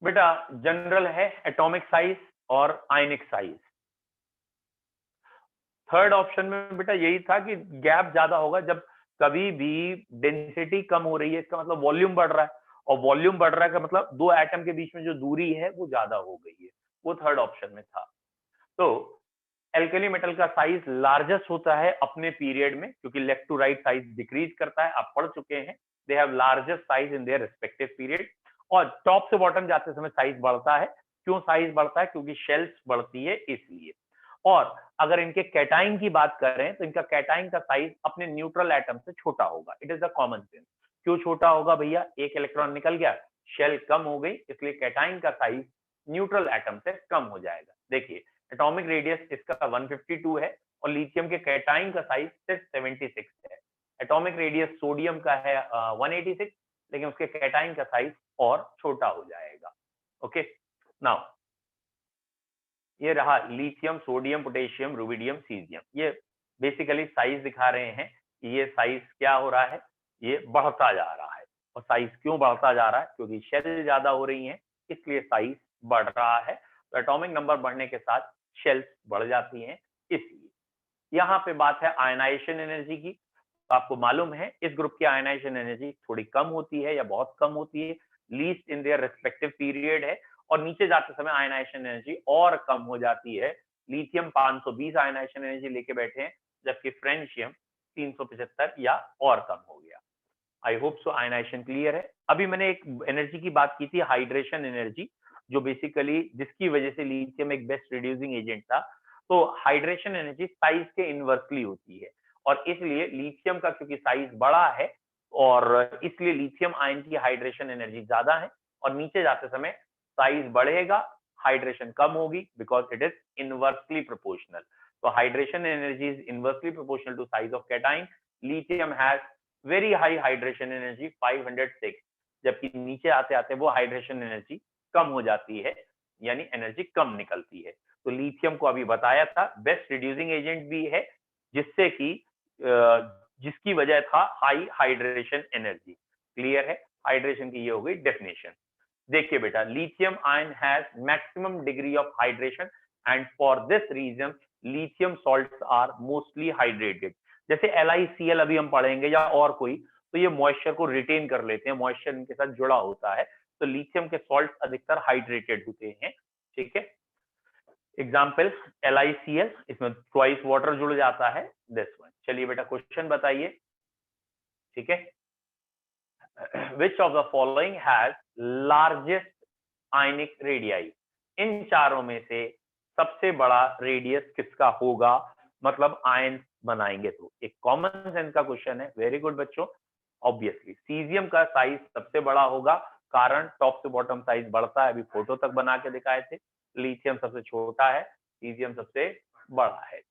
बेटा? जनरल है एटॉमिक साइज और आयनिक साइज। थर्ड ऑप्शन में बेटा यही था कि गैप ज्यादा होगा, जब कभी भी डेंसिटी कम हो रही है इसका मतलब वॉल्यूम बढ़ रहा है, और वॉल्यूम बढ़ रहा है का मतलब दो एटम के बीच में जो दूरी है वो ज्यादा हो गई है, वो थर्ड ऑप्शन में था। तो एल्कली मेटल का साइज लार्जेस्ट होता है अपने पीरियड में, क्योंकि left to right size decrease करता है, आप पढ़ चुके हैं, they have largest size in their respective period. और टॉप से बॉटम जाते समय साइज बढ़ता है, क्यों साइज बढ़ता है? क्योंकि शेल्स बढ़ती है इसलिए। और अगर इनके कैटाइन की बात करें तो इनका कैटाइन का साइज अपने न्यूट्रल एटम से छोटा होगा, it is a common sense. क्यों छोटा होगा भैया? एक इलेक्ट्रॉन निकल गया, शेल कम हो गई, इसलिए कैटाइन का साइज न्यूट्रल एटम से कम हो जाएगा। देखिए एटॉमिक रेडियस इसका 152 है, और लिथियम के कैटाइन का साइज सिर्फ 76 है। एटॉमिक रेडियस सोडियम का है 186, लेकिन उसके कैटाइन का साइज और छोटा हो जाएगा। ओके, नाउ ये रहा lithium, sodium, potassium, rubidium, caesium, ये बेसिकली साइज दिखा रहे हैं कि ये साइज क्या हो रहा है, ये बढ़ता जा रहा है। और साइज क्यों बढ़ता जा रहा है? क्योंकि शेल ज्यादा हो रही हैं, इसलिए साइज बढ़ रहा है। तो एटॉमिक नंबर बढ़ने के साथ शेल्स बढ़ जाती हैं, इसलिए। यहाँ पे बात है आयनाइजेशन एनर्जी की, तो आपको मालूम है इस ग्रुप की आयनाइजेशन एनर्जी थोड़ी कम होती है या बहुत कम होती है, least in their respective period है, और नीचे जाते समय आयनाइजेशन एनर्जी और कम हो जाती है। लिथियम 520 आयनाइजेशन एनर्जी लेके बैठे हैं, जबकि फ्रेंशियम 375 या और कम हो गया। I hope so ionization clear है। अभी मैंने एक एनर्जी की बात की थी, हाइड्रेशन एनर्जी, जो बेसिकली जिसकी वजह से लिथियम एक बेस्ट रिड्यूसिंग एजेंट था। तो हाइड्रेशन एनर्जी साइज के इनवर्सली होती है, और इसलिए लिथियम का क्योंकि साइज बड़ा है, और इसलिए लिथियम आयन की हाइड्रेशन एनर्जी ज्यादा है, और नीचे जाते समय साइज बढ़ेगा, हाइड्रेशन कम होगी, because it is inversely proportional. तो hydration energy is inversely proportional to size of cation. Lithium has very high hydration energy 506, जबकि नीचे आते आते वो हाइड्रेशन एनर्जी कम हो जाती है, यानी एनर्जी कम निकलती है। तो लिथियम को अभी बताया था बेस्ट रिड्यूसिंग एजेंट भी है, जिससे कि जिसकी वजह था हाई हाइड्रेशन एनर्जी। क्लियर है? हाइड्रेशन की ये हो गई डेफिनेशन। देखिए बेटा, lithium ion has maximum degree of hydration, and for this reason lithium salts are mostly hydrated. जैसे LiCl अभी हम पढ़ेंगे या और कोई, तो ये मॉइस्चर को रिटेन कर लेते हैं, मॉइस्चर इनके साथ जुड़ा होता है, तो लिथियम के सॉल्ट अधिकतर हाइड्रेटेड होते हैं, ठीक है। एग्जाम्पल LiCl, इसमें ट्वाइस वाटर जुड़ जाता है, दिस वन। चलिए बेटा क्वेश्चन बताइए, ठीक है। Which of the following has largest ionic radii, इन चारों में से सबसे बड़ा रेडियस किसका होगा, मतलब आयन बनाएंगे तो। एक कॉमन सेंस का क्वेश्चन है, वेरी गुड बच्चों। ऑब्वियसली सीजियम का साइज सबसे बड़ा होगा, कारण टॉप से बॉटम साइज बढ़ता है, अभी फोटो तक बना के दिखाए थे। लिथियम सबसे छोटा है, सीजियम सबसे बड़ा है।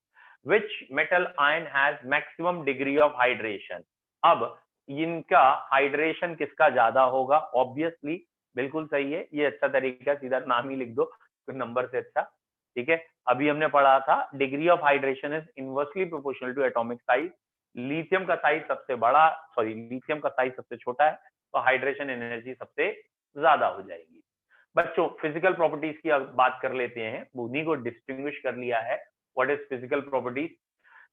Which metal ion has maximum degree of hydration, अब इनका हाइड्रेशन किसका ज्यादा होगा, ऑब्वियसली बिल्कुल सही है, ये अच्छा तरीका, सीधा नाम ही लिख दो नंबर से अच्छा, ठीक है। अभी हमने पढ़ा था degree of hydration is inversely proportional to atomic size. Lithium का साइज सबसे बड़ा, सॉरी लिथियम का साइज सबसे छोटा है, तो हाइड्रेशन एनर्जी सबसे ज्यादा हो जाएगी। बच्चों फिजिकल प्रॉपर्टीज की बात कर लेते हैं, उन्हीं को डिस्टिंग्विश कर लिया है। व्हाट इज फिजिकल प्रॉपर्टीज,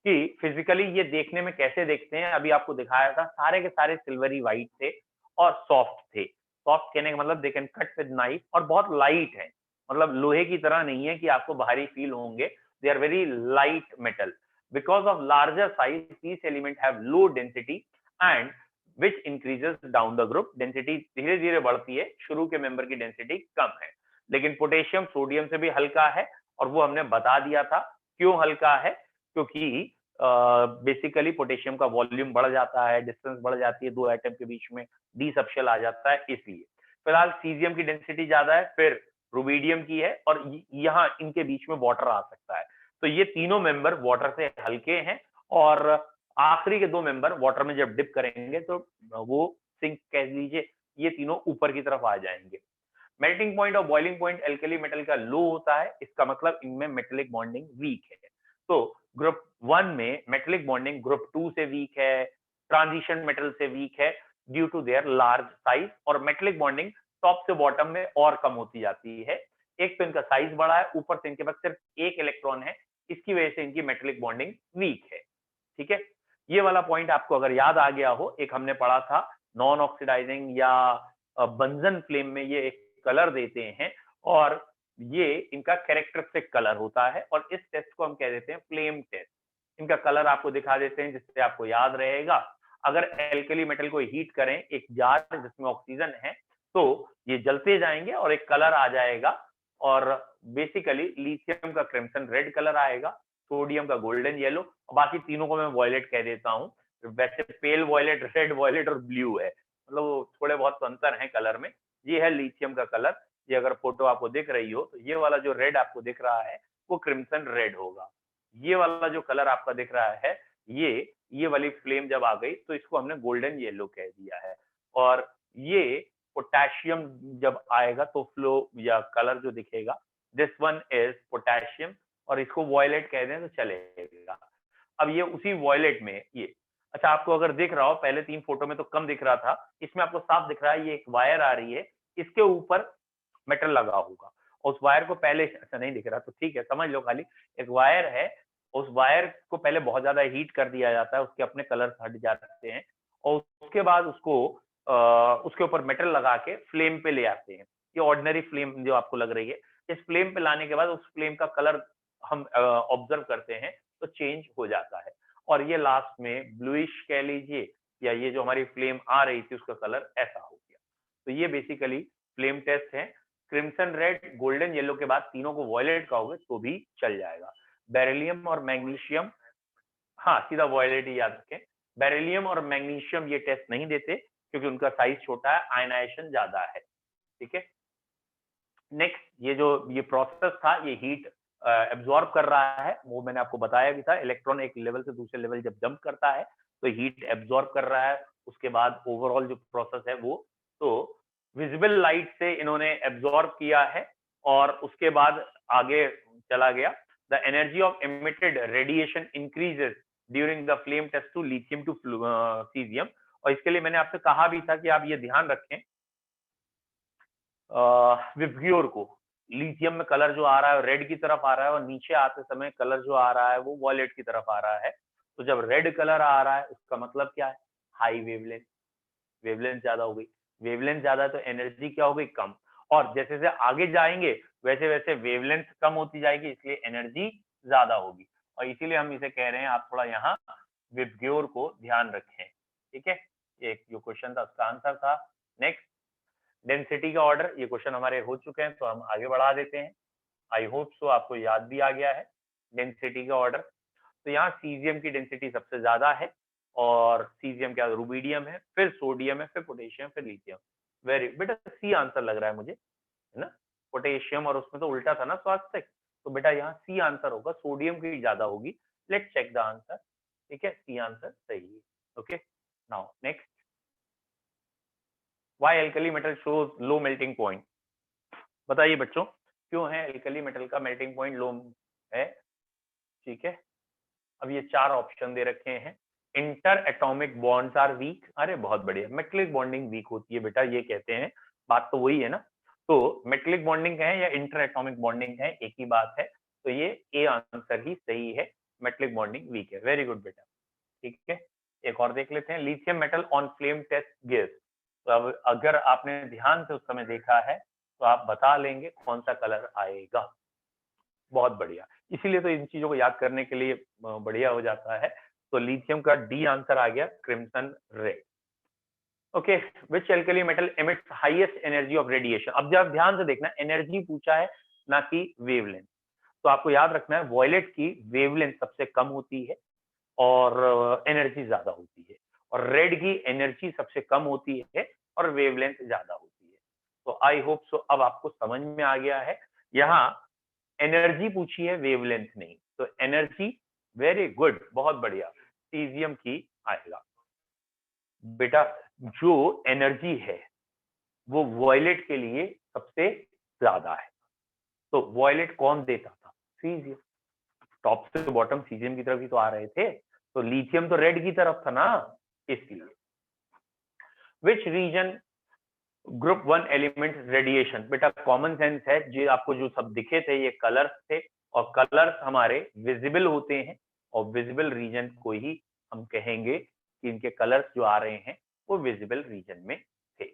कि फिजिकली ये देखने में कैसे देखते हैं, अभी आपको दिखाया था, सारे के सारे सिल्वरी व्हाइट थे और सॉफ्ट थे। सॉफ्ट कहने का मतलब they can cut with knife, और बहुत लाइट है, मतलब लोहे की तरह नहीं है कि आपको भारी फील होंगे, they are very light metal. Because of larger size these element have low density and which increases down the group, density धीरे धीरे बढ़ती है, शुरू के मेंबर की डेंसिटी कम है। लेकिन पोटेशियम सोडियम से भी हल्का है, और वो हमने बता दिया था क्यों हल्का है, क्योंकि बेसिकली पोटेशियम का वॉल्यूम बढ़ जाता है, डिस्टेंस बढ़ जाती है दो एटम के बीच में, डी सबशेल आ जाता है, इसलिए। फिलहाल सीजियम की डेंसिटी ज्यादा है, फिर रुबीडियम की है, और यहाँ इनके बीच में वाटर आ सकता है, तो ये तीनों मेंबर वाटर से हल्के हैं, और आखिरी के दो मेंबर वाटर में जब डिप करेंगे तो वो सिंक कह लीजिए, ये तीनों ऊपर की तरफ आ जाएंगे। मेल्टिंग पॉइंट और बॉइलिंग पॉइंट एल्कली मेटल का लो होता है, इसका मतलब इनमें मेटेलिक बॉन्डिंग वीक है। तो ग्रुप 1 में मेटेलिक बॉन्डिंग ग्रुप 2 से वीक है, ट्रांजिशन मेटल से वीक है due to their large size, और मेटेलिक बॉन्डिंग टॉप से बॉटम में और कम होती जाती है। एक तो इनका साइज बड़ा है, ऊपर से इनके पास सिर्फ एक इलेक्ट्रॉन है, इसकी वजह से इनकी मेटेलिक बॉन्डिंग वीक है, ठीक है। ये वाला पॉइंट आपको अगर याद आ गया हो, एक हमने पढ़ा था नॉन ऑक्सीडाइजिंग या बंजन फ्लेम में ये एक कलर देते हैं, और ये इनका कैरेक्टरिस्टिक कलर होता है, और इस टेस्ट को हम कह देते हैं फ्लेम टेस्ट। इनका कलर आपको दिखा देते हैं जिससे आपको याद रहेगा। अगर एल्कली मेटल को हीट करें एक जार जिसमें ऑक्सीजन है, तो ये जलते जाएंगे और एक कलर आ जाएगा, और बेसिकली लिथियम का क्रिम्सन रेड कलर आएगा, सोडियम का गोल्डन येलो, और बाकी तीनों को मैं वॉयलेट कह देता हूँ। वैसे पेल वॉयलेट, रेड वॉयलेट और ब्लू है, मतलब थोड़े बहुत अंतर है कलर में। ये है लिथियम का कलर, ये अगर फोटो आपको दिख रही हो तो ये वाला जो रेड आपको दिख रहा है वो क्रिम्सन रेड होगा। ये वाला जो कलर आपका दिख रहा है, ये वाली फ्लेम जब आ गई तो इसको हमने गोल्डन येलो कह दिया है। और ये पोटेशियम जब आएगा तो फ्लो या कलर जो दिखेगा, दिस वन इज पोटेशियम, और इसको वॉयलेट कह दें तो चलेगा। अब ये उसी वॉयलेट में ये, अच्छा आपको अगर दिख रहा हो, पहले 3 फोटो में तो कम दिख रहा था, इसमें आपको साफ दिख रहा है, ये एक वायर आ रही है, इसके ऊपर मेटल लगा होगा, उस वायर को पहले, अच्छा नहीं दिख रहा तो ठीक है, समझ लो, खाली एक वायर है, उस वायर को पहले बहुत ज्यादा हीट कर दिया जाता है, उसके अपने कलर हट जाते हैं, और उसके बाद उसको उसके ऊपर मेटल लगा के फ्लेम पे ले आते हैं। ये ऑर्डिनरी फ्लेम जो आपको लग रही है, इस फ्लेम पे लाने के बाद उस फ्लेम का कलर हम ऑब्जर्व करते हैं तो चेंज हो जाता है, और ये लास्ट में ब्लूइश कह लीजिए, या ये जो हमारी फ्लेम आ रही थी उसका कलर ऐसा हो गया। तो ये बेसिकली फ्लेम टेस्ट है। क्रिम्सन रेड, गोल्डन येलो के बाद तीनों को वॉयलेट कहोगे तो भी चल जाएगा। बेरिलियम और मैग्नीशियम, हाँ सीधा वॉयलेट ही याद रखें। बेरिलियम और मैग्नीशियम ये टेस्ट नहीं देते क्योंकि उनका साइज छोटा है, आयनाइजेशन ज्यादा है, ठीक है। नेक्स्ट, ये जो ये प्रोसेस था, ये हीट एब्जॉर्ब कर रहा है, वो मैंने आपको बताया भी था, इलेक्ट्रॉन एक लेवल से दूसरे लेवल जब जंप करता है तो हीट एब्जॉर्ब कर रहा है, उसके बाद ओवरऑल जो प्रोसेस है वो, तो विजिबल लाइट से इन्होंने एब्जॉर्ब किया है, और उसके बाद आगे चला गया। The energy of emitted radiation increases during the flame test to lithium to caesium, और इसके लिए मैंने आपसे कहा भी था कि आप ये ध्यान रखें, विबग्योर को, लिथियम में कलर जो आ रहा है रेड की तरफ आ रहा है, और नीचे आते समय कलर जो आ रहा है वो वॉयलेट की तरफ आ रहा है। तो जब रेड कलर आ रहा है उसका मतलब क्या है, हाई वेवलेंथ, वेवलेंथ ज्यादा हो गई, वेवलेंथ ज्यादा है तो एनर्जी क्या हो गई, कम, और जैसे जैसे आगे जाएंगे वैसे वैसे वेवलेंथ कम होती जाएगी, इसलिए एनर्जी ज्यादा होगी। और इसीलिए हम इसे कह रहे हैं, आप थोड़ा यहाँ विबग्योर को ध्यान रखें। ठीक है, एक जो क्वेश्चन था उसका आंसर था। नेक्स्ट, डेंसिटी का ऑर्डर, ये क्वेश्चन हमारे हो चुके हैं तो हम आगे बढ़ा देते हैं। आई होप सो आपको याद भी आ गया है डेंसिटी का ऑर्डर। तो यहाँ सीजियम की डेंसिटी सबसे ज्यादा है, और सीजियम क्या, रुबीडियम है, फिर सोडियम है, फिर पोटेशियम, फिर लिथियम। वेरी बेटा सी आंसर लग रहा है मुझे, है ना? पोटेशियम, और उसमें तो उल्टा था ना स्वास्थ्य, तो बेटा यहाँ सी आंसर होगा, सोडियम की ज्यादा होगी। Let's check the answer. ठीक है, सी आंसर सही है। Okay, now next, why alkali metal shows low melting point. बताइए बच्चों, क्यों है एल्कली मेटल का मेल्टिंग पॉइंट लो है? ठीक है, अब ये चार ऑप्शन दे रखे हैं। Interatomic bonds are weak, अरे बहुत बढ़िया, मेटलिक बॉन्डिंग वीक होती है बेटा, ये कहते हैं, बात तो वही है ना। तो मेटलिक बॉन्डिंग है या इंटर एटॉमिक बॉन्डिंग है, एक ही बात है। तो ये ए आंसर ही सही है, मेटलिक बॉन्डिंग वीक है। वेरी गुड बेटा। ठीक है, एक और देख लेते हैं, lithium metal on flame test gives. तो अब अगर आपने ध्यान से उस समय देखा है तो आप बता लेंगे कौन सा कलर आएगा। बहुत बढ़िया, इसीलिए तो इन चीजों को याद करने के लिए बढ़िया हो जाता है। तो लिथियम का डी आंसर आ गया, crimson red. Okay, which alkali metal emits highest energy of radiation. अब जब ध्यान से देखना, एनर्जी पूछा है ना कि वेवलेंथ। तो आपको याद रखना है वॉयलेट की वेवलेंथ सबसे कम होती है और एनर्जी ज्यादा होती है, और रेड की एनर्जी सबसे कम होती है और वेवलेंथ ज्यादा होती है। तो आई होप सो अब आपको समझ में आ गया है। यहाँ एनर्जी पूछी है, वेवलेंथ नहीं, तो एनर्जी, वेरी गुड, बहुत बढ़िया, सीजियम की आएगा। बेटा जो एनर्जी है वो वॉयलेट के लिए सबसे ज्यादा है, तो वॉयलेट कौन देता था? सीजियम। टॉप से बॉटम सीजियम की तरफ ही तो आ रहे थे, तो लिथियम तो रेड की तरफ था ना, इसलिए। Which region group one element radiation, बेटा कॉमन सेंस है, जो आपको जो सब दिखे थे ये कलर्स थे, और कलर्स हमारे विजिबल होते हैं, और विजिबल रीजन को ही हम कहेंगे कि इनके कलर्स जो आ रहे हैं वो विजिबल रीजन में थे।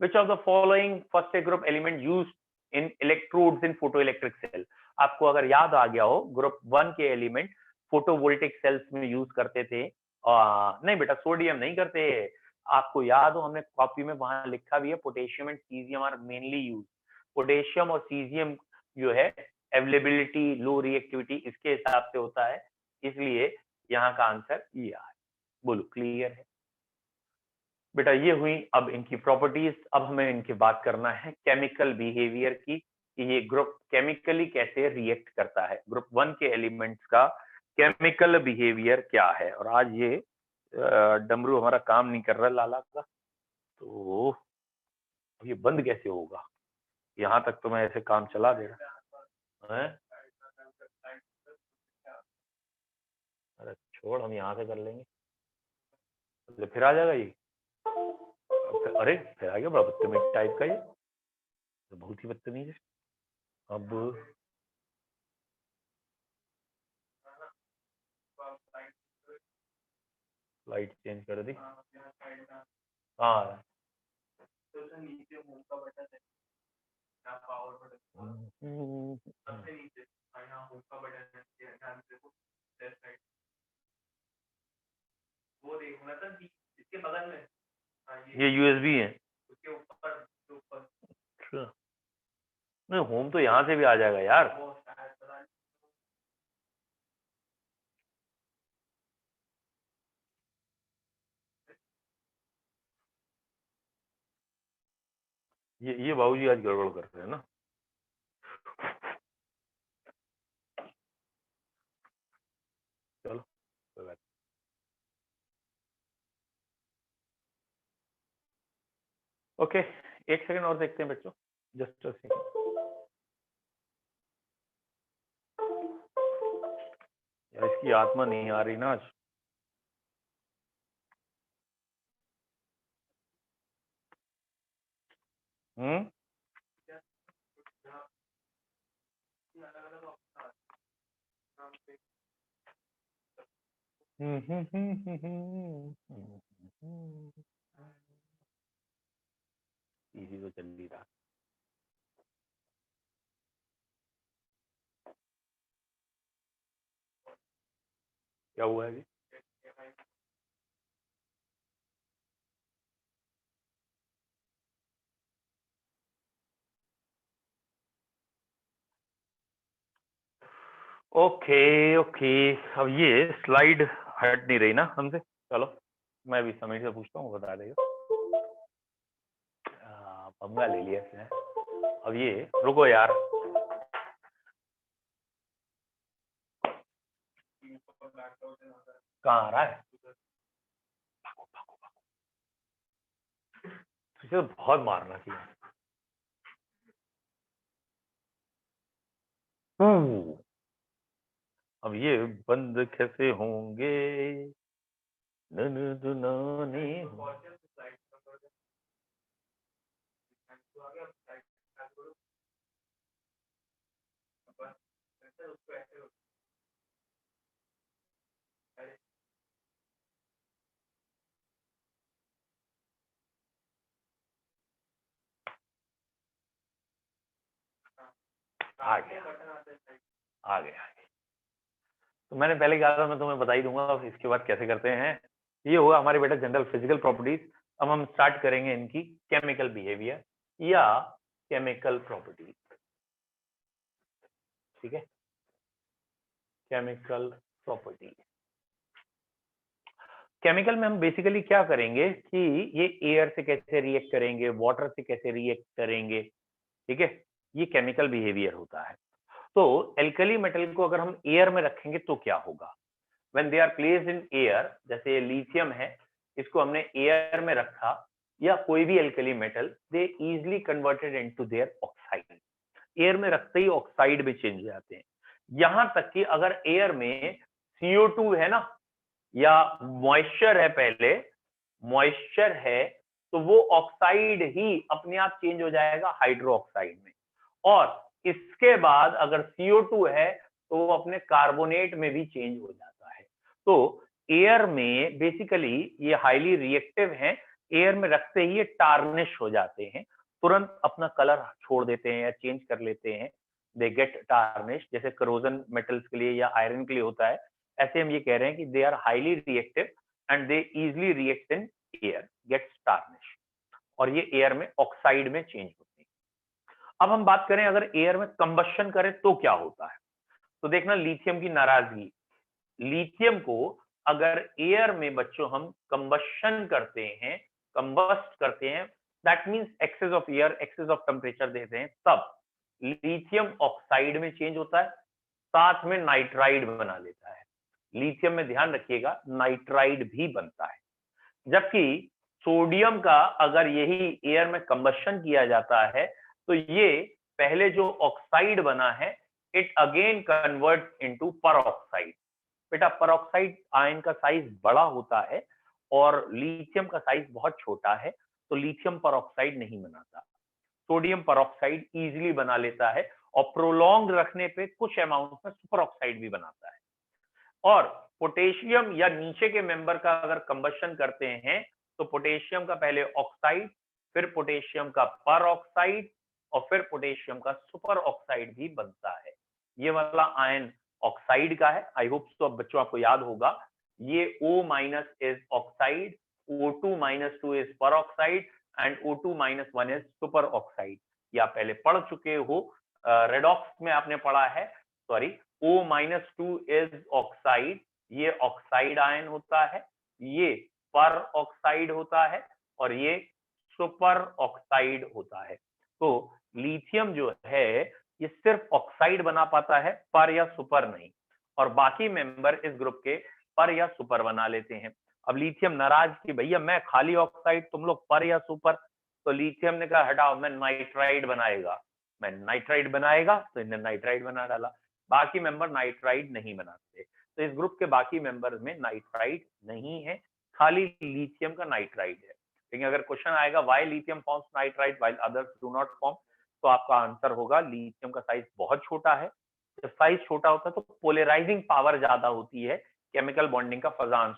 Which of the following first group element use in electrodes in photoelectric cell. आपको अगर याद आ गया हो, ग्रुप वन के एलिमेंट फोटोवोल्टिक सेल्स में यूज करते थे। नहीं बेटा, सोडियम नहीं करते। आपको याद हो, हमने कॉपी में वहां लिखा भी है, potassium and caesium are mainly use. Potassium और सीजियम जो है अवेलेबिलिटी, लो रिएक्टिविटी, इसके हिसाब से होता है, इसलिए यहाँ का आंसर ये है। बोलो, क्लियर है बेटा? ये हुई अब इनकी प्रॉपर्टीज। अब हमें इनकी बात करना है केमिकल बिहेवियर की, कि ये ग्रुप केमिकली कैसे रिएक्ट करता है, ग्रुप वन के एलिमेंट्स का केमिकल बिहेवियर क्या है। और आज ये डमरू हमारा काम नहीं कर रहा लाला का, तो ये बंद कैसे होगा? यहाँ तक तो मैं ऐसे काम चला दे रहा है। अरे छोड़, हम यहाँ से कर लेंगे, तो फिर आ जाएगा ये। अरे फिर आ गया, बड़ा बदतमीज टाइप का ये, तो बहुत ही बदतमीज है। अब लाइट चेंज कर दी। हाँ, ये यूएसबी है। अच्छा, नहीं होम तो यहाँ से भी आ जाएगा यार। ये बाबूजी आज गड़बड़ कर रहे हैं ना। चलो कोई बात। ओके, एक सेकंड और देखते हैं बच्चों, जस्ट अ सेकंड। यार इसकी आत्मा नहीं आ रही ना आज। हम्म, इजी तो चल ही रहा। क्या हुआ है अभी? ओके ओके, अब ये स्लाइड हट नहीं रही ना हमसे। चलो मैं भी समय से पूछता हूँ, बता देगा। पंगा ले लिया इसने। अब ये रुको यार, कहाँ आ रहा है? इसे तो बहुत मारना चाहिए। अब ये बंद कैसे होंगे? ननदुनाने आ गया आ गया। तो मैंने पहले कहा था, मैं तुम्हें बता ही दूंगा अब इसके बाद कैसे करते हैं। ये हुआ हमारे बेटा जनरल फिजिकल प्रॉपर्टीज। अब हम स्टार्ट करेंगे इनकी केमिकल बिहेवियर या केमिकल प्रॉपर्टीज। ठीक है, केमिकल प्रॉपर्टी। केमिकल में हम बेसिकली क्या करेंगे कि ये एयर से कैसे रिएक्ट करेंगे, वाटर से कैसे रिएक्ट करेंगे। ठीक है, ये केमिकल बिहेवियर होता है। तो एल्कली मेटल को अगर हम एयर में रखेंगे तो क्या होगा? When they are placed in air, जैसे लिथियम है, इसको हमने एयर में रखा, या कोई भी alkali metal, they easily converted into their oxide. Air में रखते ही ऑक्साइड में चेंज हो जाते हैं। यहां तक कि अगर एयर में CO2 है ना, या मॉइस्चर है, पहले मॉइस्चर है, तो वो ऑक्साइड ही अपने आप चेंज हो जाएगा हाइड्रो ऑक्साइड में। और इसके बाद अगर CO2 है तो वो अपने कार्बोनेट में भी चेंज हो जाता है। तो एयर में बेसिकली ये हाईली रिएक्टिव हैं, एयर में रखते ही ये टार्निश हो जाते हैं, तुरंत अपना कलर छोड़ देते हैं या चेंज कर लेते हैं। दे गेट टार्निश, जैसे करोजन मेटल्स के लिए या आयरन के लिए होता है, ऐसे हम ये कह रहे हैं कि they are highly reactive and they easily react in air, gets tarnish, और ये एयर में ऑक्साइड में चेंज होते हैं। अब हम बात करें अगर एयर में कंबशन करें तो क्या होता है। तो देखना लिथियम की नाराजगी, लिथियम को अगर एयर में बच्चों हम कंबशन करते हैं, कंबस्ट करते हैं, that means excess of air, excess of temperature देते हैं, तब लिथियम ऑक्साइड में चेंज होता है, साथ में नाइट्राइड बना लेता है। लिथियम में ध्यान रखिएगा नाइट्राइड भी बनता है। जबकि सोडियम का अगर यही एयर में कंबशन किया जाता है तो ये पहले जो ऑक्साइड बना है, it again convert into peroxide. बेटा परऑक्साइड आयन का साइज बड़ा होता है और लिथियम का साइज बहुत छोटा है, तो लिथियम परऑक्साइड नहीं बनाता, सोडियम परऑक्साइड इजीली बना लेता है, और प्रोलॉन्ग रखने पे कुछ अमाउंट में सुपर ऑक्साइड भी बनाता है। और पोटेशियम या नीचे के मेंबर का अगर कंबशन करते हैं तो पोटेशियम का पहले ऑक्साइड, फिर पोटेशियम का पर ऑक्साइड, और फिर पोटेशियम का सुपर ऑक्साइड भी बनता है। ये वाला आयन ऑक्साइड का है। आई होप तो अब बच्चों आपको याद होगा, ये O minus is oxide, O2-2 is peroxide and O2-1 is superoxide. या पहले पढ़ चुके हो, रेडॉक्स में आपने पढ़ा है, सॉरी, O-2 इज ऑक्साइड, ये ऑक्साइड आयन होता है, ये पर ऑक्साइड होता है, और ये सुपर ऑक्साइड होता है। तो लिथियम जो है ये सिर्फ ऑक्साइड बना पाता है, पर या सुपर नहीं, और बाकी मेंबर इस ग्रुप के पर या सुपर बना लेते हैं। अब लिथियम नाराज कि भैया मैं खाली ऑक्साइड, तुम लोग पर या सुपर, तो लिथियम ने कहा हटाओ, मैं नाइट्राइड बनाएगा, मैं नाइट्राइड बनाएगा, तो इन्हें नाइट्राइड बना डाला। बाकी मेंबर नाइट्राइड नहीं बनाते, तो इस ग्रुप के बाकी मेंबर में नाइट्राइड नहीं है, खाली लिथियम का नाइट्राइड है। लेकिन अगर क्वेश्चन आएगा why lithium forms nitride while others do not form, तो आपका आंसर होगा लिथियम का साइज बहुत छोटा है। जब साइज छोटा होता है तो पोलराइजिंग पावर ज्यादा होती है, केमिकल बॉन्डिंग का फजांस,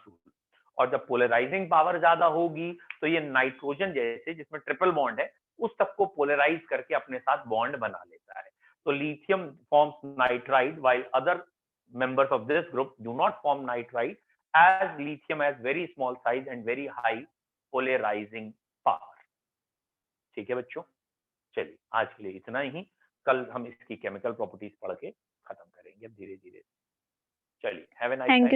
और जब पोलराइजिंग पावर ज्यादा होगी तो ये नाइट्रोजन जैसे जिसमें ट्रिपल बॉन्ड है उस तक को पोलराइज करके अपने साथ बॉन्ड बना लेता है। तो lithium forms nitride while other members of this group do not form nitrite as lithium has very small size and very high polarizing power. ठीक है बच्चों, चलिए आज के लिए इतना ही। कल हम इसकी केमिकल प्रॉपर्टीज पढ़ के खत्म करेंगे धीरे धीरे। चलिए, have a nice thank time.